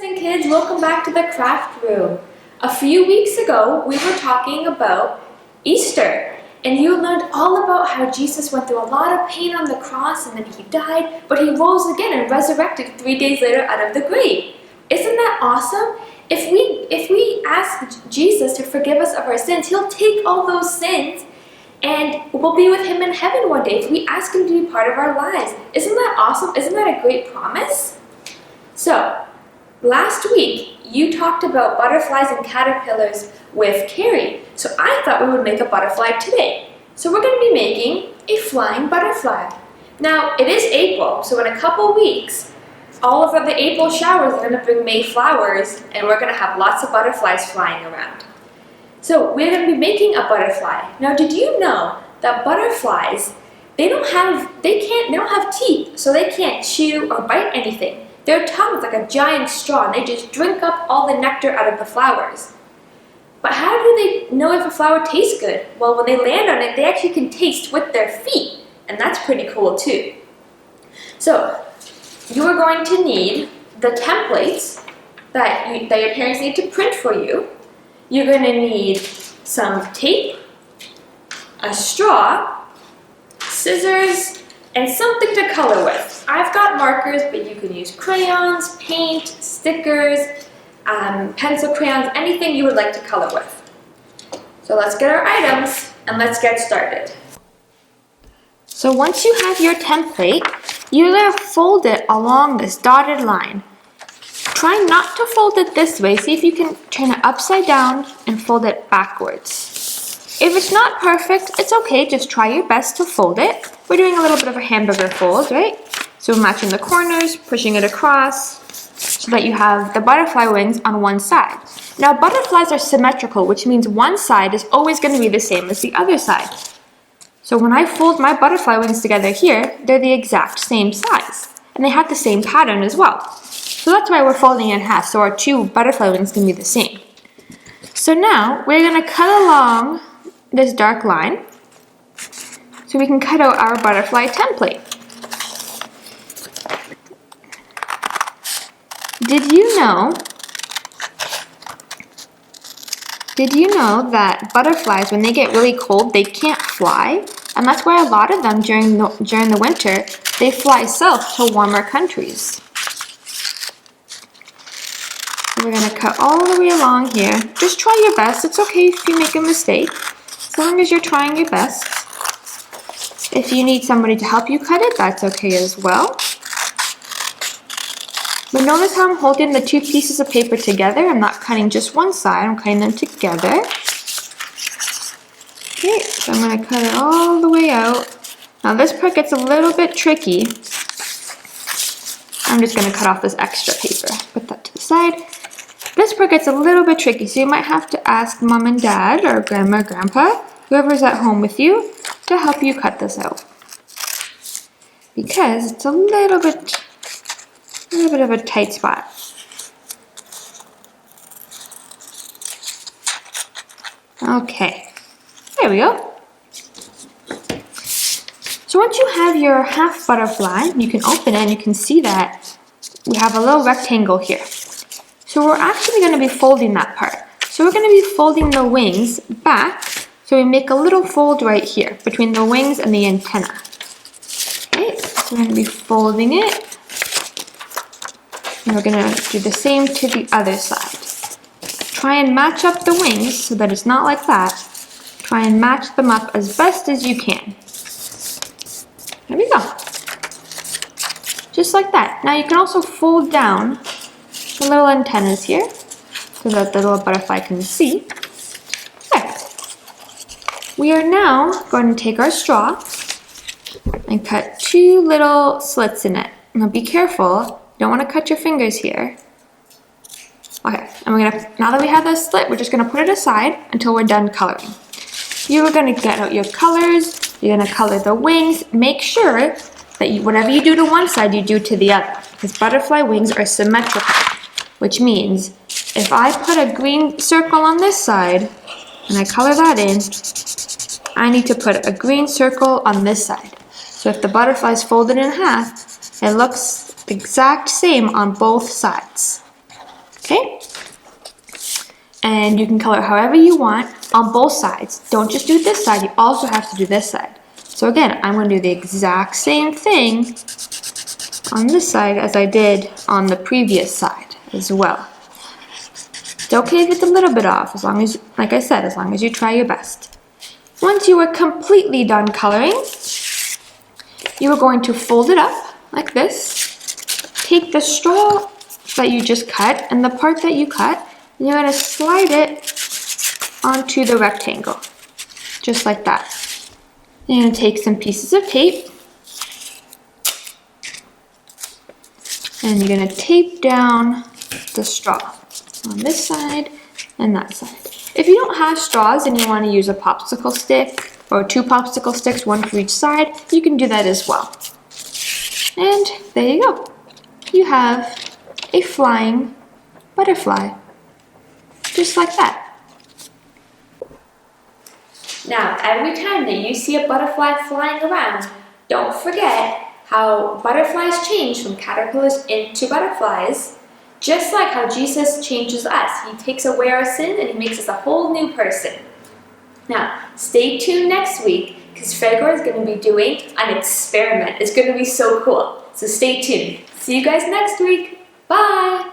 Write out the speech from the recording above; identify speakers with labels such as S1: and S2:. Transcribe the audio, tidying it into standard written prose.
S1: Weston kids, welcome back to the craft room. A few weeks ago, we were talking about Easter, and you learned all about how Jesus went through a lot of pain on the cross and then he died, but he rose again and resurrected 3 days later out of the grave. Isn't that awesome? If we ask Jesus to forgive us of our sins, he'll take all those sins and we'll be with him in heaven one day if we ask him to be part of our lives. Isn't that awesome? Isn't that a great promise? So, last week, you talked about butterflies and caterpillars with Carrie, so I thought we would make a butterfly today. So we're going to be making a flying butterfly. Now, it is April, so in a couple weeks, all of the April showers are going to bring May flowers, and we're going to have lots of butterflies flying around. So we're going to be making a butterfly. Now, did you know that butterflies, they don't have teeth, so they can't chew or bite anything. Their tongue is like a giant straw, and they just drink up all the nectar out of the flowers. But how do they know if a flower tastes good? Well, when they land on it, they actually can taste with their feet, and that's pretty cool too. So, you are going to need the templates that your parents need to print for you. You're going to need some tape, a straw, scissors, and something to color with. I've got markers, but you can use crayons, paint, stickers, pencil crayons, anything you would like to color with. So let's get our items and let's get started. So once you have your template, you're going to fold it along this dotted line. Try not to fold it this way. See if you can turn it upside down and fold it backwards. If it's not perfect, it's okay. Just try your best to fold it. We're doing a little bit of a hamburger fold, right? So matching the corners, pushing it across, so that you have the butterfly wings on one side. Now butterflies are symmetrical, which means one side is always going to be the same as the other side. So when I fold my butterfly wings together here, they're the exact same size. And they have the same pattern as well. So that's why we're folding it in half, so our two butterfly wings can be the same. So now we're going to cut along this dark line so we can cut out our butterfly template. Did you know that butterflies, when they get really cold, they can't fly? And that's why a lot of them during the winter, they fly south to warmer countries. We're going to cut all the way along here. Just try your best. It's okay if you make a mistake, as long as you're trying your best. If you need somebody to help you cut it, that's okay as well. But notice how I'm holding the two pieces of paper together. I'm not cutting just one side, I'm cutting them together. Okay, so I'm going to cut it all the way out. Now this part gets a little bit tricky. I'm just going to cut off this extra paper. Put that to the side. This part gets a little bit tricky, so you might have to ask mom and dad or grandma, grandpa, whoever's at home with you, to help you cut this out. Because it's a little bit of a tight spot. Okay, there we go. So once you have your half butterfly, you can open it and you can see that we have a little rectangle here. So we're actually going to be folding that part. So we're going to be folding the wings back, so we make a little fold right here between the wings and the antenna. Okay, so we're going to be folding it. And we're going to do the same to the other side. Try and match up the wings so that it's not like that. Try and match them up as best as you can. There we go. Just like that. Now you can also fold down the little antennas here so that the little butterfly can see. There. We are now going to take our straw and cut two little slits in it. Now be careful. You don't want to cut your fingers here. Okay, and now that we have this slit, we're just going to put it aside until we're done coloring. You are going to get out your colors. You're going to color the wings. Make sure that whatever you do to one side, you do to the other, because butterfly wings are symmetrical, which means if I put a green circle on this side and I color that in, I need to put a green circle on this side. So if the butterfly is folded in half, it looks the exact same on both sides. And you can color however you want on both sides. Don't just do this side, you also have to do this side. So again, I'm going to do the exact same thing on this side as I did on the previous side as well. It's okay if it's a little bit off, as long as, like I said, as long as you try your best. Once you are completely done coloring, you are going to fold it up like this. Take the straw that you just cut and the part that you cut, and you're going to slide it onto the rectangle, just like that. You're going to take some pieces of tape, and you're going to tape down the straw on this side and that side. If you don't have straws and you want to use a popsicle stick or 2 popsicle sticks, 1 for each side, you can do that as well. And there you go. You have a flying butterfly, just like that. Now, every time that you see a butterfly flying around, don't forget how butterflies change from caterpillars into butterflies, just like how Jesus changes us. He takes away our sin and he makes us a whole new person. Now, stay tuned next week because Fegor is going to be doing an experiment. It's going to be so cool. So stay tuned. See you guys next week. Bye!